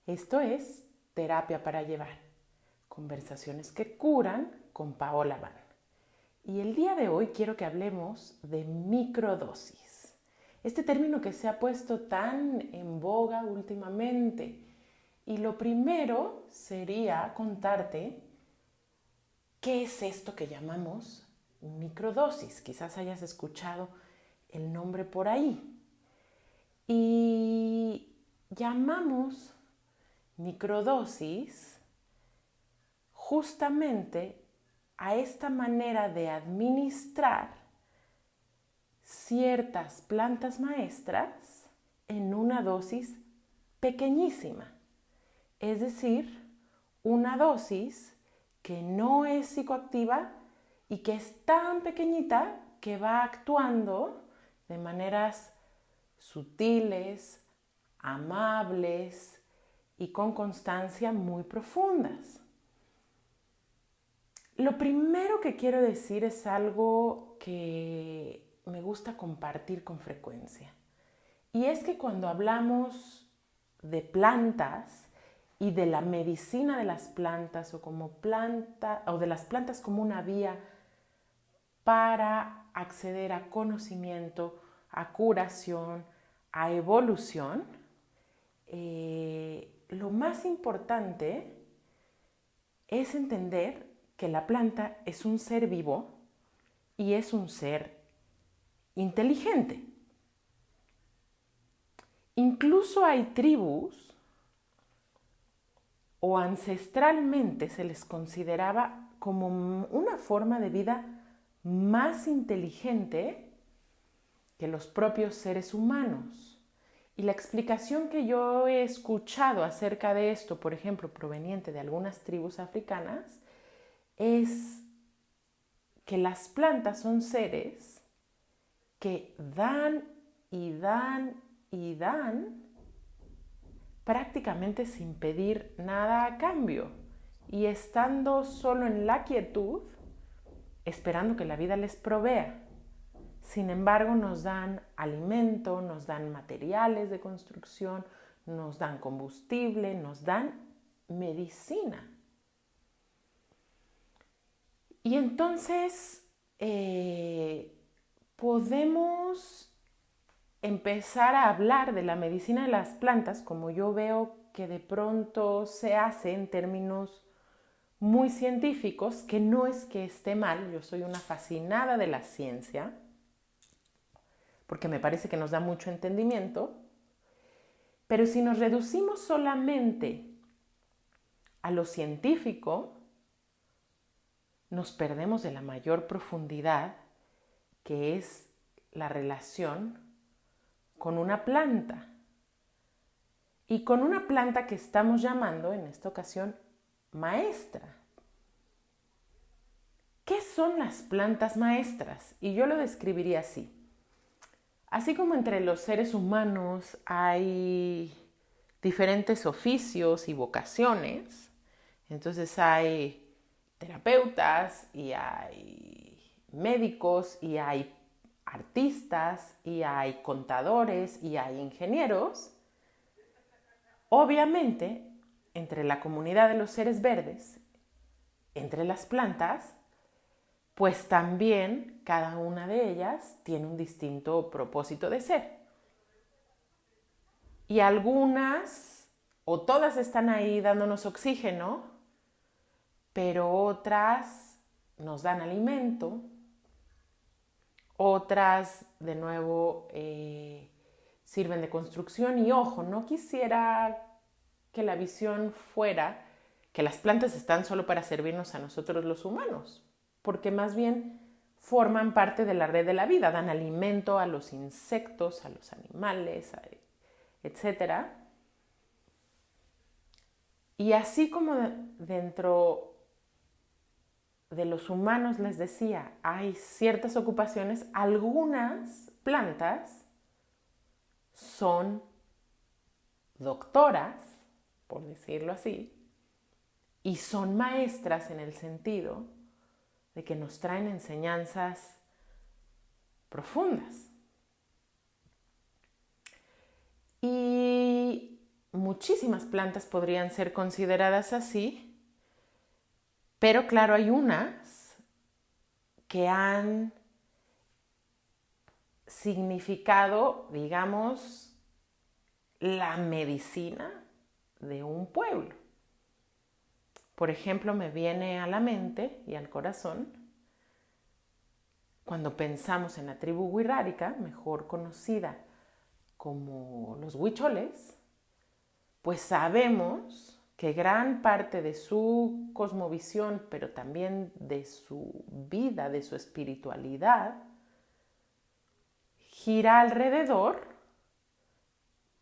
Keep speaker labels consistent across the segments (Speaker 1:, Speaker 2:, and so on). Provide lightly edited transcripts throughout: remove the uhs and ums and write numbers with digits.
Speaker 1: Esto es Terapia para Llevar, conversaciones que curan con Paola Van. Y el día de hoy quiero que hablemos de microdosis, este término que se ha puesto tan en boga últimamente. Y lo primero sería contarte qué es esto que llamamos microdosis. Quizás hayas escuchado el nombre por ahí. Y llamamos microdosis justamente a esta manera de administrar ciertas plantas maestras en una dosis pequeñísima. Es decir, una dosis que no es psicoactiva y que es tan pequeñita que va actuando de maneras sutiles, amables y con constancia muy profundas. Lo primero que quiero decir es algo que me gusta compartir con frecuencia. Y es que cuando hablamos de plantas y de la medicina de las plantas o de las plantas como una vía para acceder a conocimiento, a curación, a evolución, lo más importante es entender que la planta es un ser vivo y es un ser inteligente. Incluso hay tribus o ancestralmente se les consideraba como una forma de vida más inteligente que los propios seres humanos. Y la explicación que yo he escuchado acerca de esto, por ejemplo, proveniente de algunas tribus africanas, es que las plantas son seres que dan y dan y dan prácticamente sin pedir nada a cambio y estando solo en la quietud, esperando que la vida les provea. Sin embargo, nos dan alimento, nos dan materiales de construcción, nos dan combustible, nos dan medicina. Y entonces podemos empezar a hablar de la medicina de las plantas como yo veo que de pronto se hace en términos muy científicos, que no es que esté mal, yo soy una fascinada de la ciencia, porque me parece que nos da mucho entendimiento, pero si nos reducimos solamente a lo científico, nos perdemos de la mayor profundidad que es la relación con una planta. Y con una planta que estamos llamando en esta ocasión maestra. ¿Qué son las plantas maestras? Y yo lo describiría así. Así como entre los seres humanos hay diferentes oficios y vocaciones, entonces hay terapeutas y hay médicos y hay artistas y hay contadores y hay ingenieros, obviamente entre la comunidad de los seres verdes, entre las plantas, pues también cada una de ellas tiene un distinto propósito de ser. Y algunas o todas están ahí dándonos oxígeno, pero otras nos dan alimento, otras de nuevo sirven de construcción. Y ojo, no quisiera que la visión fuera que las plantas están solo para servirnos a nosotros los humanos, porque más bien forman parte de la red de la vida, dan alimento a los insectos, a los animales, etc. Y así como dentro de los humanos, les decía, hay ciertas ocupaciones, algunas plantas son doctoras, por decirlo así, y son maestras en el sentido de que nos traen enseñanzas profundas. Y muchísimas plantas podrían ser consideradas así, pero claro, hay unas que han significado, digamos, la medicina de un pueblo. Por ejemplo, me viene a la mente y al corazón cuando pensamos en la tribu wixárika, mejor conocida como los huicholes, pues sabemos que gran parte de su cosmovisión, pero también de su vida, de su espiritualidad, gira alrededor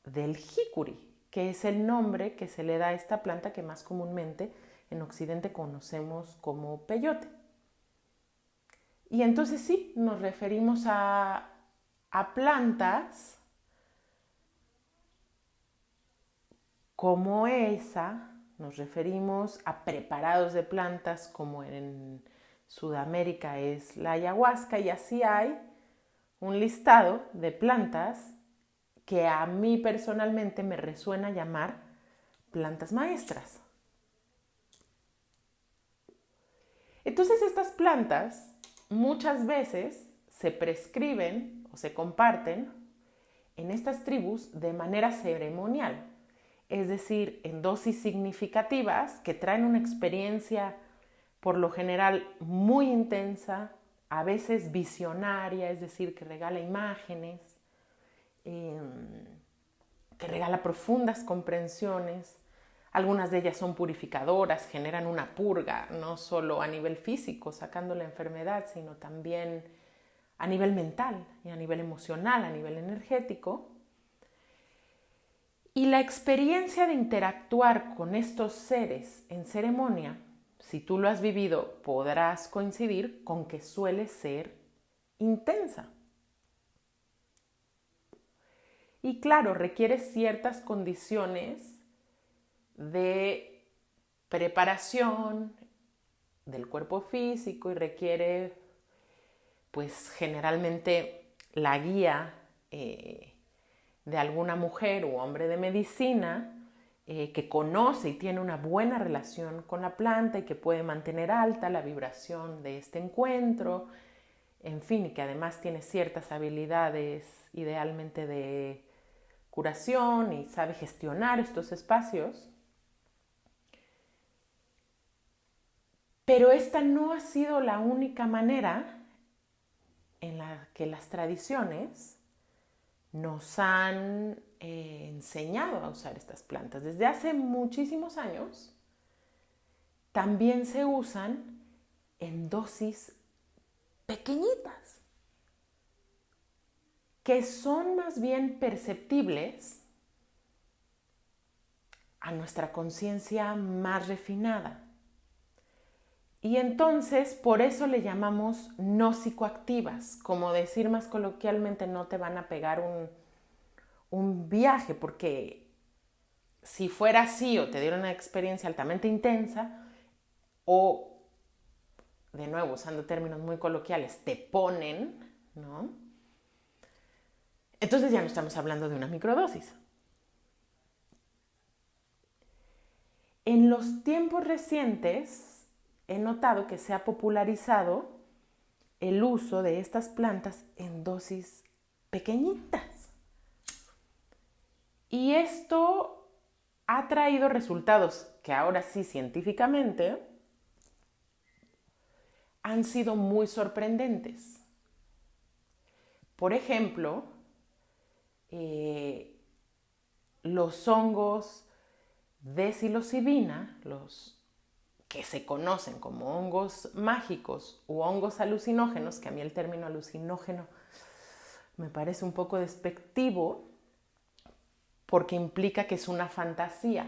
Speaker 1: del jicuri, que es el nombre que se le da a esta planta que más comúnmente en Occidente conocemos como peyote. Y entonces sí, nos referimos a plantas como esa, nos referimos a preparados de plantas como en Sudamérica es la ayahuasca, y así hay un listado de plantas que a mí personalmente me resuena llamar plantas maestras. Entonces estas plantas muchas veces se prescriben o se comparten en estas tribus de manera ceremonial, es decir, en dosis significativas que traen una experiencia por lo general muy intensa, a veces visionaria, es decir, que regala imágenes, que regala profundas comprensiones. Algunas de ellas son purificadoras, generan una purga, no solo a nivel físico, sacando la enfermedad, sino también a nivel mental y a nivel emocional, a nivel energético. Y la experiencia de interactuar con estos seres en ceremonia, si tú lo has vivido, podrás coincidir con que suele ser intensa. Y claro, requiere ciertas condiciones de preparación del cuerpo físico y requiere, pues generalmente, la guía de alguna mujer u hombre de medicina que conoce y tiene una buena relación con la planta y que puede mantener alta la vibración de este encuentro, en fin, y que además tiene ciertas habilidades idealmente de curación y sabe gestionar estos espacios. Pero esta no ha sido la única manera en la que las tradiciones nos han enseñado a usar estas plantas. Desde hace muchísimos años también se usan en dosis pequeñitas, que son más bien perceptibles a nuestra conciencia más refinada. Y entonces por eso le llamamos no psicoactivas, como decir más coloquialmente, no te van a pegar un viaje, porque si fuera así o te dieron una experiencia altamente intensa o, de nuevo, usando términos muy coloquiales, te ponen, ¿no? Entonces ya no estamos hablando de una microdosis. En los tiempos recientes he notado que se ha popularizado el uso de estas plantas en dosis pequeñitas. Y esto ha traído resultados que ahora sí científicamente han sido muy sorprendentes. Por ejemplo, los hongos de psilocibina, los que se conocen como hongos mágicos u hongos alucinógenos, que a mí el término alucinógeno me parece un poco despectivo porque implica que es una fantasía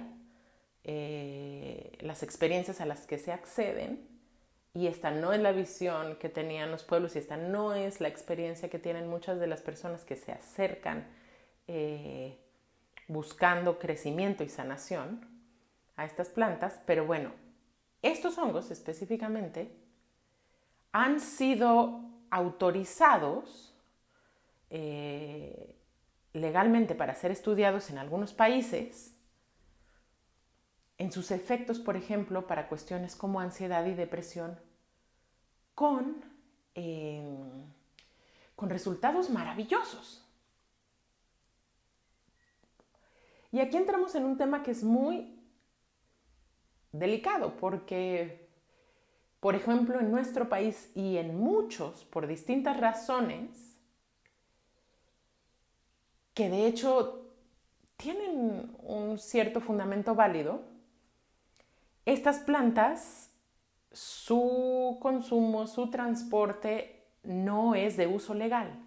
Speaker 1: las experiencias a las que se acceden, y esta no es la visión que tenían los pueblos y esta no es la experiencia que tienen muchas de las personas que se acercan buscando crecimiento y sanación a estas plantas. Pero bueno, estos hongos específicamente han sido autorizados legalmente para ser estudiados en algunos países en sus efectos, por ejemplo, para cuestiones como ansiedad y depresión, con, eh, con resultados maravillosos. Y aquí entramos en un tema que es muy delicado, porque, por ejemplo, en nuestro país y en muchos, por distintas razones, que de hecho tienen un cierto fundamento válido, estas plantas, su consumo, su transporte no es de uso legal,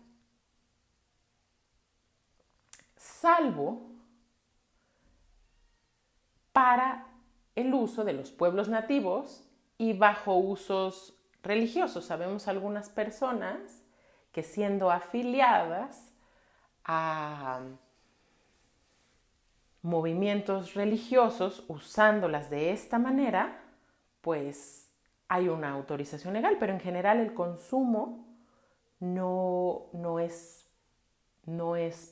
Speaker 1: salvo para el uso de los pueblos nativos y bajo usos religiosos. Sabemos algunas personas que, siendo afiliadas a movimientos religiosos, usándolas de esta manera, pues hay una autorización legal, pero en general el consumo no es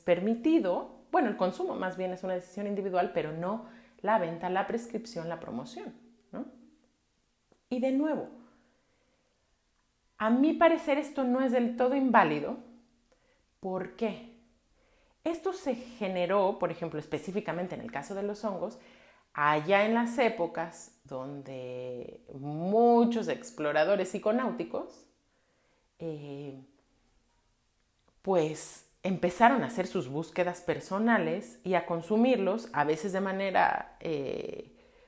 Speaker 1: permitido. Bueno, el consumo más bien es una decisión individual, pero no la venta, la prescripción, la promoción, ¿no? Y de nuevo, a mi parecer esto no es del todo inválido. ¿Por qué? Esto se generó, por ejemplo, específicamente en el caso de los hongos, allá en las épocas donde muchos exploradores psiconáuticos pues empezaron a hacer sus búsquedas personales y a consumirlos, a veces de manera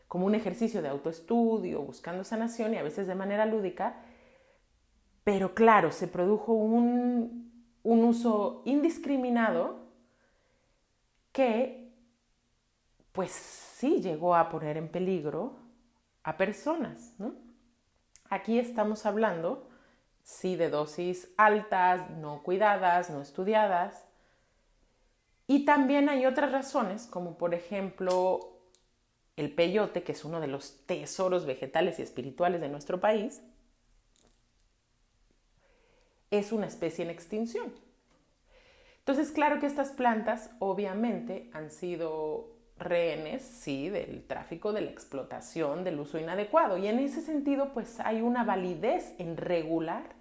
Speaker 1: como un ejercicio de autoestudio, buscando sanación, y a veces de manera lúdica, pero claro, se produjo un uso indiscriminado que pues sí llegó a poner en peligro a personas, ¿no? Aquí estamos hablando, sí, de dosis altas, no cuidadas, no estudiadas. Y también hay otras razones, como por ejemplo el peyote, que es uno de los tesoros vegetales y espirituales de nuestro país, es una especie en extinción. Entonces, claro que estas plantas obviamente han sido rehenes, sí, del tráfico, de la explotación, del uso inadecuado. Y en ese sentido, pues hay una validez en regular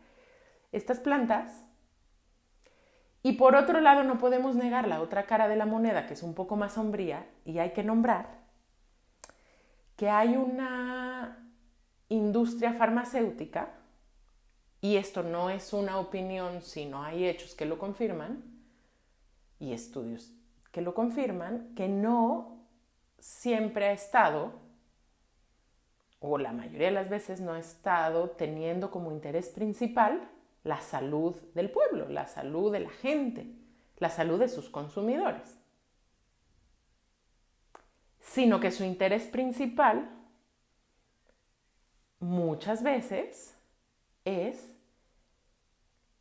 Speaker 1: estas plantas. Y por otro lado, no podemos negar la otra cara de la moneda, que es un poco más sombría, y hay que nombrar que hay una industria farmacéutica, y esto no es una opinión, sino hay hechos que lo confirman, y estudios que lo confirman, que no siempre ha estado, o la mayoría de las veces no ha estado teniendo como interés principal la salud del pueblo, la salud de la gente, la salud de sus consumidores, sino que su interés principal muchas veces es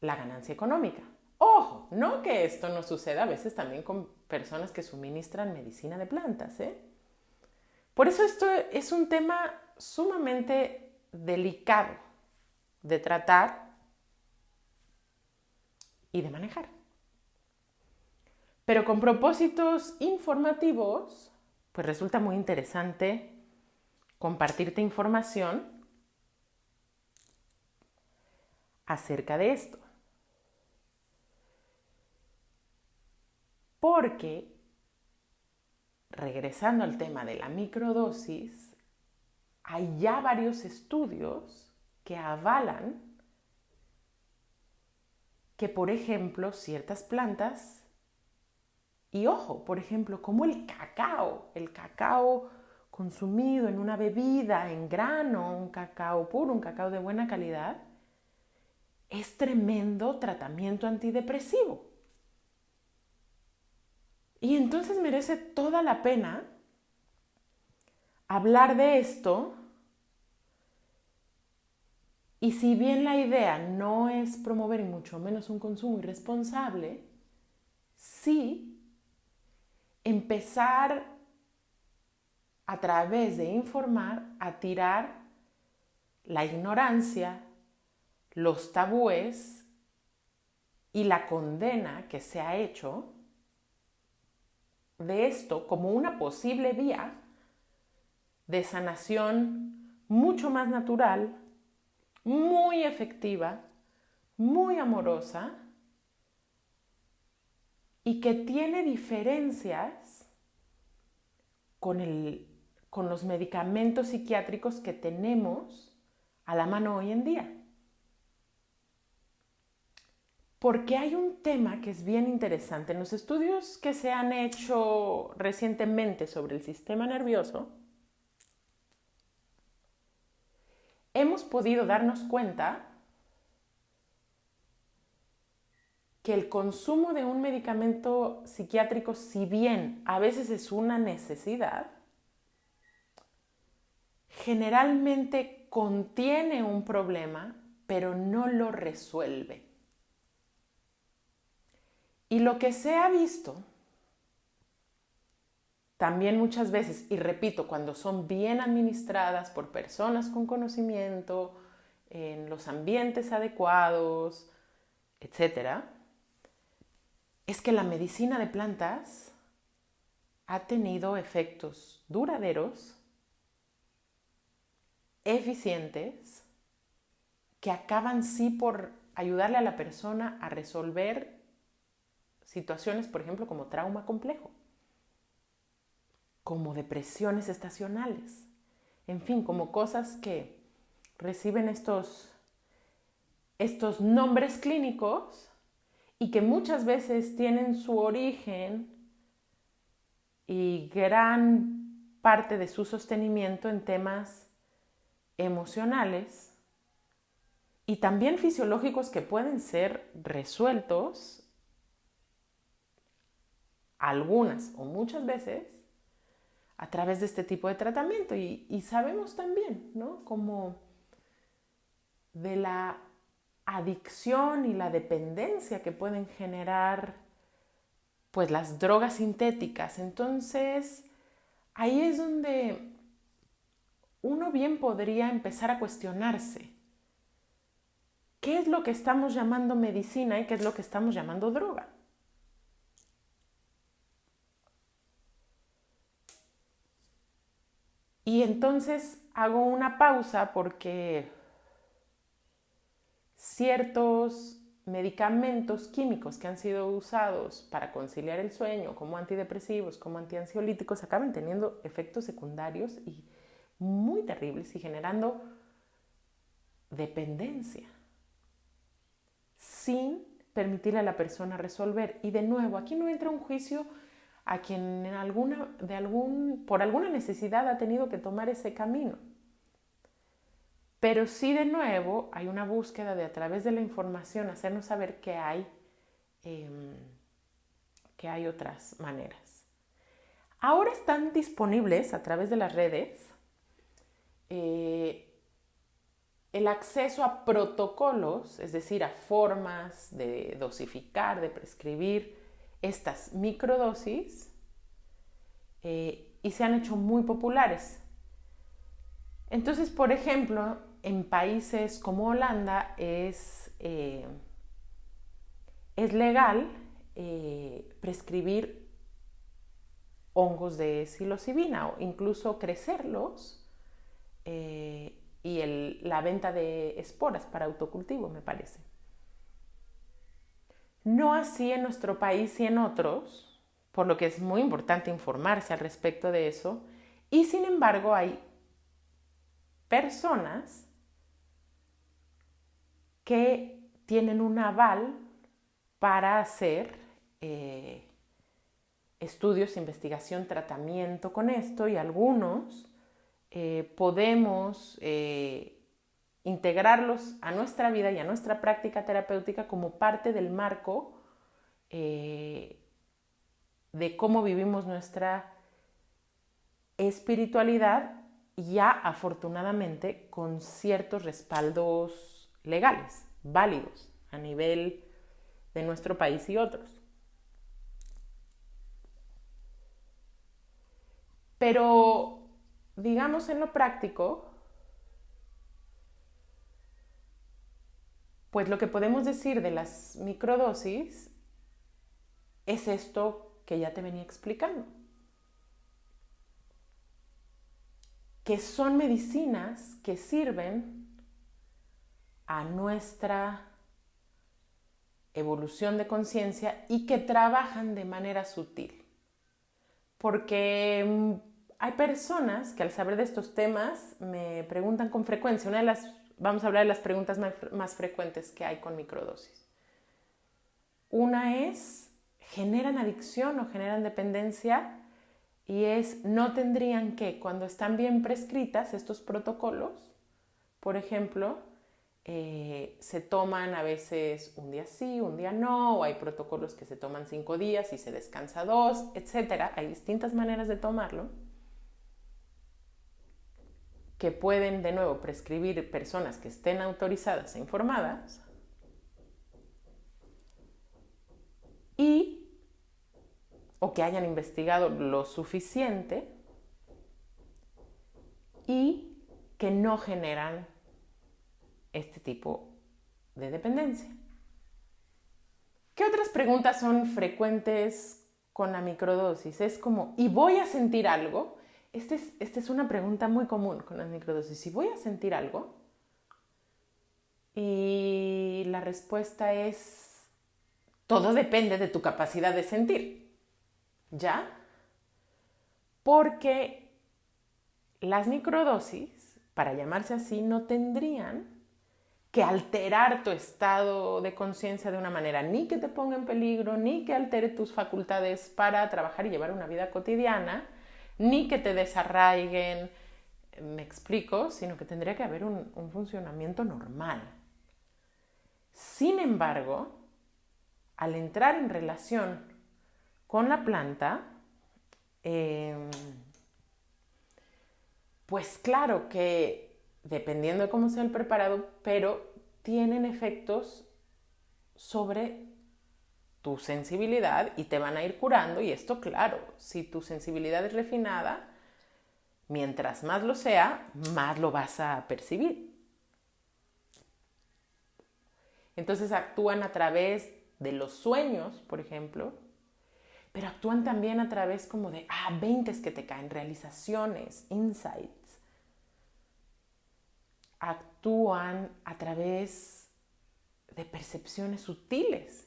Speaker 1: la ganancia económica. Ojo, no que esto no suceda a veces también con personas que suministran medicina de plantas, ¿eh? Por eso esto es un tema sumamente delicado de tratar y de manejar. Pero con propósitos informativos, pues resulta muy interesante compartirte información acerca de esto. Porque, regresando al tema de la microdosis, hay ya varios estudios que avalan que, por ejemplo, ciertas plantas, y ojo, por ejemplo, como el cacao consumido en una bebida, en grano, un cacao puro, un cacao de buena calidad, es tremendo tratamiento antidepresivo. Y entonces merece toda la pena hablar de esto. Y si bien la idea no es promover y mucho menos un consumo irresponsable, sí empezar a través de informar a tirar la ignorancia, los tabúes y la condena que se ha hecho de esto como una posible vía de sanación mucho más natural, muy efectiva, muy amorosa y que tiene diferencias con los medicamentos psiquiátricos que tenemos a la mano hoy en día. Porque hay un tema que es bien interesante. En los estudios que se han hecho recientemente sobre el sistema nervioso, hemos podido darnos cuenta que el consumo de un medicamento psiquiátrico, si bien a veces es una necesidad, generalmente contiene un problema, pero no lo resuelve. Y lo que se ha visto también muchas veces, y repito, cuando son bien administradas por personas con conocimiento, en los ambientes adecuados, etc., es que la medicina de plantas ha tenido efectos duraderos, eficientes, que acaban sí por ayudarle a la persona a resolver situaciones, por ejemplo, como trauma complejo, como depresiones estacionales, en fin, como cosas que reciben estos nombres clínicos y que muchas veces tienen su origen y gran parte de su sostenimiento en temas emocionales y también fisiológicos que pueden ser resueltos algunas o muchas veces a través de este tipo de tratamiento. Y sabemos también, ¿no?, como de la adicción y la dependencia que pueden generar pues las drogas sintéticas. Entonces, ahí es donde uno bien podría empezar a cuestionarse qué es lo que estamos llamando medicina y qué es lo que estamos llamando droga. Y entonces hago una pausa porque ciertos medicamentos químicos que han sido usados para conciliar el sueño, como antidepresivos, como antiansiolíticos, acaban teniendo efectos secundarios y muy terribles y generando dependencia sin permitirle a la persona resolver. Y de nuevo, aquí no entra un juicio a quien por alguna necesidad ha tenido que tomar ese camino. Pero sí, de nuevo, hay una búsqueda de, a través de la información, hacernos saber que hay otras maneras. Ahora están disponibles a través de las redes el acceso a protocolos, es decir, a formas de dosificar, de prescribir estas microdosis, y se han hecho muy populares. Entonces, por ejemplo, en países como Holanda es legal prescribir hongos de psilocibina o incluso crecerlos y la venta de esporas para autocultivo, me parece. No así en nuestro país y en otros, por lo que es muy importante informarse al respecto de eso, y sin embargo hay personas que tienen un aval para hacer estudios, investigación, tratamiento con esto, y algunos podemos integrarlos a nuestra vida y a nuestra práctica terapéutica como parte del marco de cómo vivimos nuestra espiritualidad, ya afortunadamente con ciertos respaldos legales, válidos a nivel de nuestro país y otros. Pero, digamos, en lo práctico, pues lo que podemos decir de las microdosis es esto que ya te venía explicando. que son medicinas que sirven a nuestra evolución de conciencia y que trabajan de manera sutil. Porque hay personas que al saber de estos temas me preguntan con frecuencia. Vamos a hablar de las preguntas más frecuentes que hay con microdosis. Una es, ¿generan adicción o generan dependencia? Y es, no tendrían que, cuando están bien prescritas estos protocolos, por ejemplo, se toman a veces un día sí, un día no, o hay protocolos que se toman 5 días y se descansa 2, etc. Hay distintas maneras de tomarlo que pueden, de nuevo, prescribir personas que estén autorizadas e informadas o que hayan investigado lo suficiente y que no generan este tipo de dependencia. ¿Qué otras preguntas son frecuentes con la microdosis? Es como, ¿y voy a sentir algo? Esta es una pregunta muy común con las microdosis. ¿Y voy a sentir algo? Y la respuesta es, todo depende de tu capacidad de sentir. ¿Ya? Porque las microdosis, para llamarse así, no tendrían que alterar tu estado de conciencia de una manera ni que te ponga en peligro, ni que altere tus facultades para trabajar y llevar una vida cotidiana, ni que te desarraiguen, me explico, sino que tendría que haber un funcionamiento normal. Sin embargo, al entrar en relación con la planta, pues claro que dependiendo de cómo sea el preparado, pero tienen efectos sobre tu sensibilidad y te van a ir curando. Y esto, claro, si tu sensibilidad es refinada, mientras más lo sea, más lo vas a percibir. Entonces actúan a través de los sueños, por ejemplo, pero actúan también a través como de 20 que te caen, realizaciones, insights. Actúan a través de percepciones sutiles.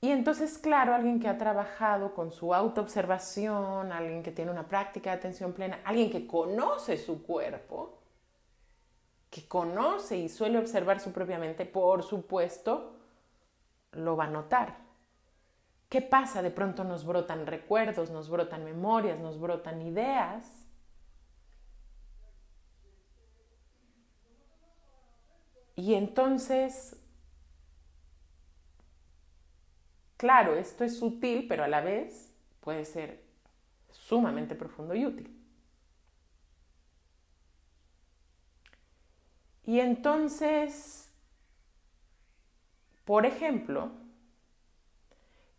Speaker 1: Y entonces, claro, alguien que ha trabajado con su autoobservación, alguien que tiene una práctica de atención plena, alguien que conoce su cuerpo, que conoce y suele observar su propia mente, por supuesto, lo va a notar. ¿Qué pasa? De pronto nos brotan recuerdos, nos brotan memorias, nos brotan ideas. Y entonces, claro, esto es sutil, pero a la vez puede ser sumamente profundo y útil. Y entonces, por ejemplo,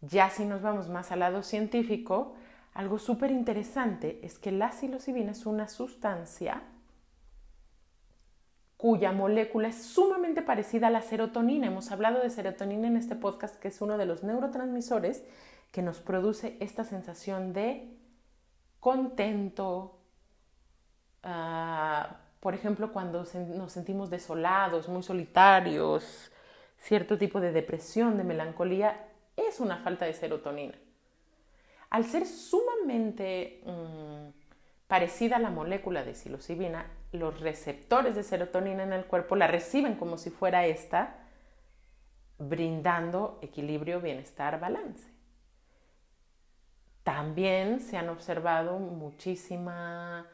Speaker 1: ya si nos vamos más al lado científico, algo súper interesante es que la psilocibina es una sustancia cuya molécula es sumamente parecida a la serotonina. Hemos hablado de serotonina en este podcast, que es uno de los neurotransmisores que nos produce esta sensación de contento. Por ejemplo, cuando nos sentimos desolados, muy solitarios, cierto tipo de depresión, de melancolía, es una falta de serotonina. Al ser sumamente parecida a la molécula de psilocibina, los receptores de serotonina en el cuerpo la reciben como si fuera esta, brindando equilibrio, bienestar, balance. También se han observado muchísima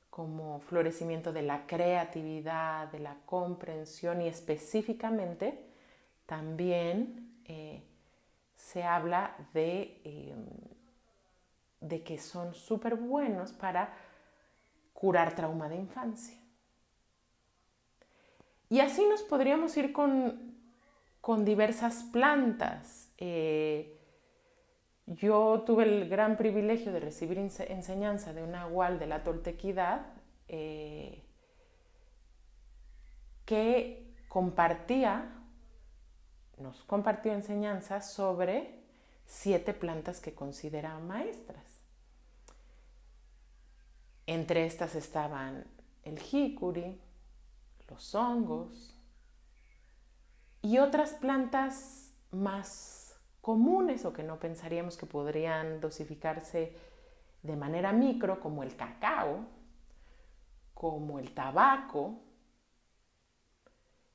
Speaker 1: como florecimiento de la creatividad, de la comprensión, y específicamente también se habla de que son súper buenos para curar trauma de infancia. Y así nos podríamos ir con diversas plantas. Yo tuve el gran privilegio de recibir enseñanza de un nahual de la Toltequidad que nos compartió enseñanzas sobre 7 plantas que considera maestras. Entre estas estaban el jicuri, los hongos y otras plantas más comunes o que no pensaríamos que podrían dosificarse de manera micro, como el cacao, como el tabaco,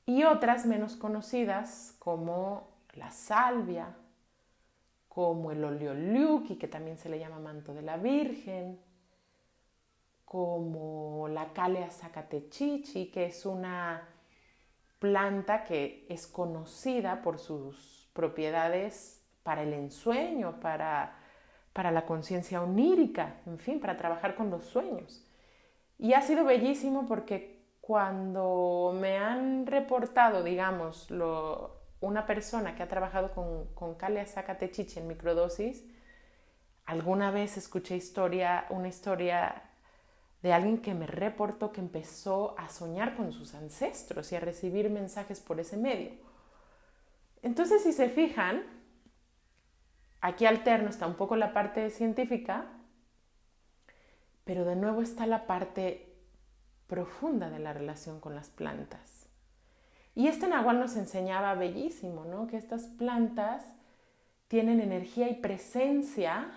Speaker 1: y otras menos conocidas como la salvia, como el oleoliuqui, que también se le llama manto de la Virgen, como la Calea zacatechichi, que es una planta que es conocida por sus propiedades para el ensueño, para la conciencia onírica, en fin, para trabajar con los sueños. Y ha sido bellísimo porque cuando me han reportado, digamos, una persona que ha trabajado con Calea zacatechichi en microdosis, alguna vez escuché una historia de alguien que me reportó que empezó a soñar con sus ancestros y a recibir mensajes por ese medio. Entonces, si se fijan, aquí alterno está un poco la parte científica, pero de nuevo está la parte profunda de la relación con las plantas. Y Nahual nos enseñaba bellísimo, ¿no? Que estas plantas tienen energía y presencia,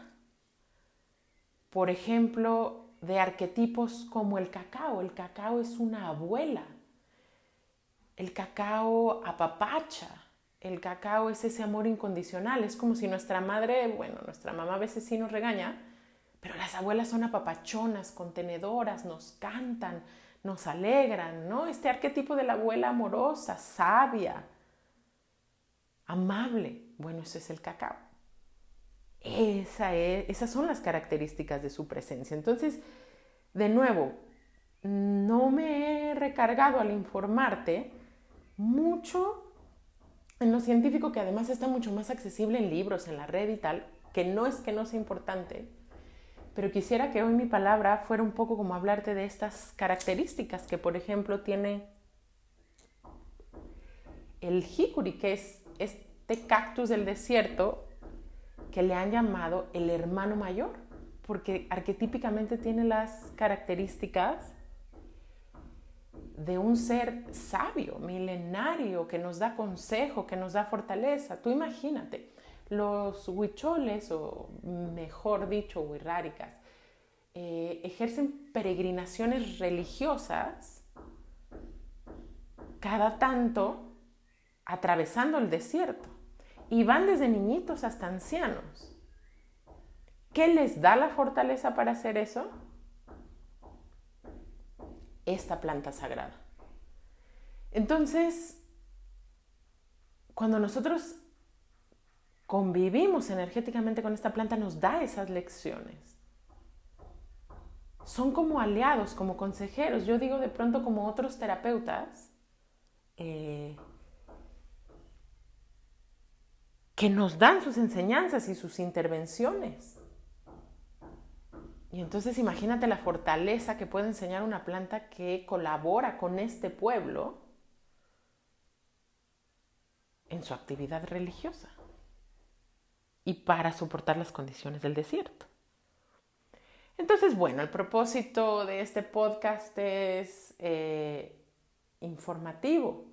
Speaker 1: por ejemplo, de arquetipos como el cacao. El cacao es una abuela. El cacao apapacha. El cacao es ese amor incondicional. Es como si nuestra madre, nuestra mamá a veces sí nos regaña, pero las abuelas son apapachonas, contenedoras, nos cantan, nos alegran, ¿no? Este arquetipo de la abuela amorosa, sabia, amable. Bueno, ese es el cacao. Esas son las características de su presencia. Entonces, de nuevo, no me he recargado al informarte mucho en lo científico, que además está mucho más accesible en libros, en la red y tal, que no sea importante, pero quisiera que hoy mi palabra fuera un poco como hablarte de estas características que, por ejemplo, tiene el jicuri, que es este cactus del desierto que le han llamado el hermano mayor, porque arquetípicamente tiene las características de un ser sabio, milenario, que nos da consejo, que nos da fortaleza. Tú imagínate, los huicholes, o mejor dicho, huirráricas, ejercen peregrinaciones religiosas cada tanto atravesando el desierto y van desde niñitos hasta ancianos. ¿Qué les da la fortaleza para hacer eso? Esta planta sagrada. Entonces, cuando nosotros convivimos energéticamente con esta planta, nos da esas lecciones. Son como aliados, como consejeros. Yo digo de pronto como otros terapeutas que nos dan sus enseñanzas y sus intervenciones. Y entonces imagínate la fortaleza que puede enseñar una planta que colabora con este pueblo en su actividad religiosa y para soportar las condiciones del desierto. Entonces, el propósito de este podcast es informativo.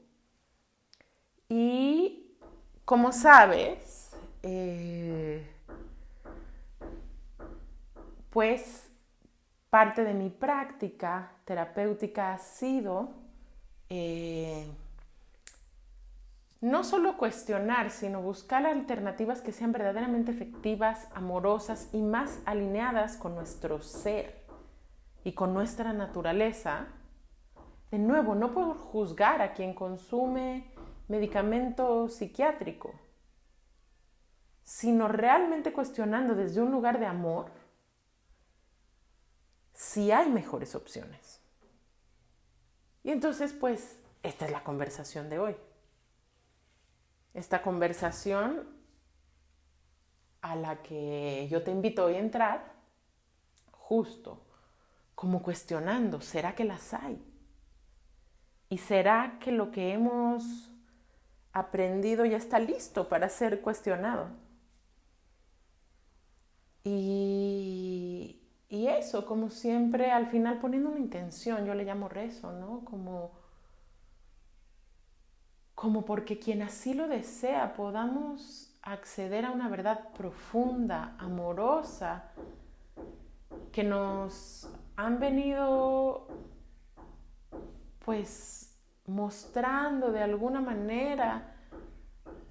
Speaker 1: Y como sabes, pues parte de mi práctica terapéutica ha sido no solo cuestionar, sino buscar alternativas que sean verdaderamente efectivas, amorosas y más alineadas con nuestro ser y con nuestra naturaleza. De nuevo, no por juzgar a quien consume medicamento psiquiátrico, sino realmente cuestionando desde un lugar de amor si hay mejores opciones. Y entonces, pues, esta es la conversación de hoy. Esta conversación a la que yo te invito hoy a entrar, justo como cuestionando, ¿será que las hay? ¿Y será que lo que hemos aprendido ya está listo para ser cuestionado? Y rezo, como siempre, al final poniendo una intención, yo le llamo rezo, ¿no? Como porque quien así lo desea podamos acceder a una verdad profunda, amorosa, que nos han venido pues mostrando de alguna manera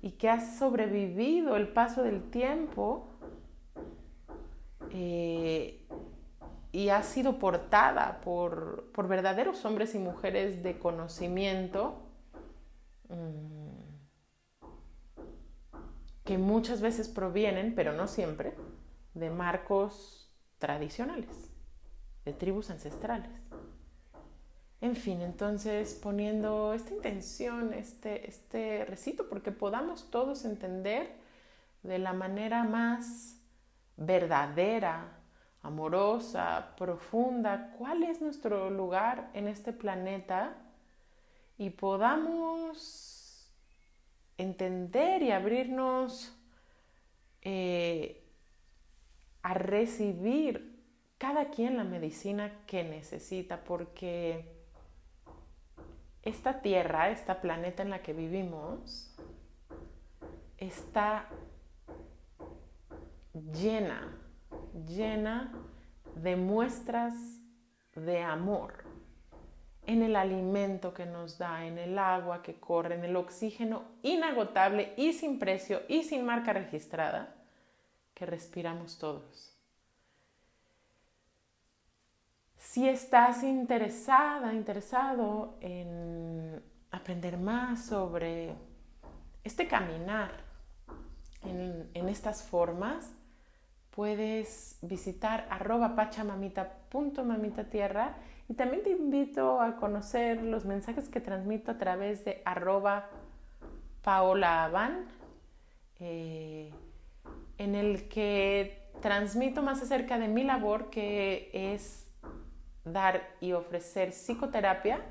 Speaker 1: y que ha sobrevivido el paso del tiempo y ha sido portada por verdaderos hombres y mujeres de conocimiento que muchas veces provienen, pero no siempre, de marcos tradicionales, de tribus ancestrales. En fin, entonces poniendo esta intención, este recito, porque podamos todos entender de la manera más verdadera, amorosa, profunda, cuál es nuestro lugar en este planeta y podamos entender y abrirnos a recibir cada quien la medicina que necesita, porque esta tierra, este planeta en la que vivimos, está llena de muestras de amor en el alimento que nos da, en el agua que corre, en el oxígeno inagotable y sin precio y sin marca registrada que respiramos todos. Si estás interesado en aprender más sobre este caminar en estas formas, puedes visitar @pachamamita.mamitatierra y también te invito a conocer los mensajes que transmito a través de @paolaaban, en el que transmito más acerca de mi labor, que es dar y ofrecer psicoterapia,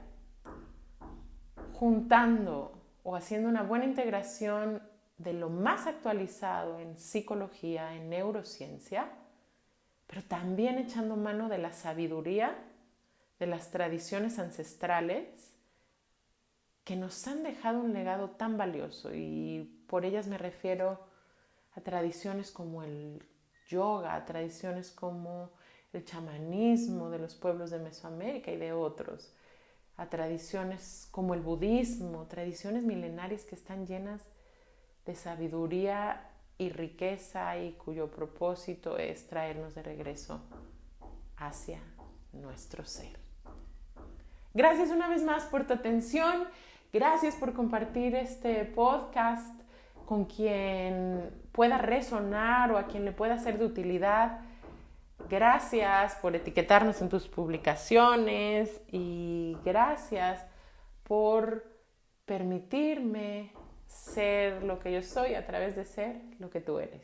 Speaker 1: juntando o haciendo una buena integración de lo más actualizado en psicología, en neurociencia, pero también echando mano de la sabiduría de las tradiciones ancestrales que nos han dejado un legado tan valioso, y por ellas me refiero a tradiciones como el yoga, a tradiciones como el chamanismo de los pueblos de Mesoamérica y de otros, a tradiciones como el budismo, tradiciones milenarias que están llenas de sabiduría y riqueza y cuyo propósito es traernos de regreso hacia nuestro ser. Gracias una vez más por tu atención, gracias por compartir este podcast con quien pueda resonar o a quien le pueda ser de utilidad. Gracias por etiquetarnos en tus publicaciones y gracias por permitirme ser lo que yo soy a través de ser lo que tú eres.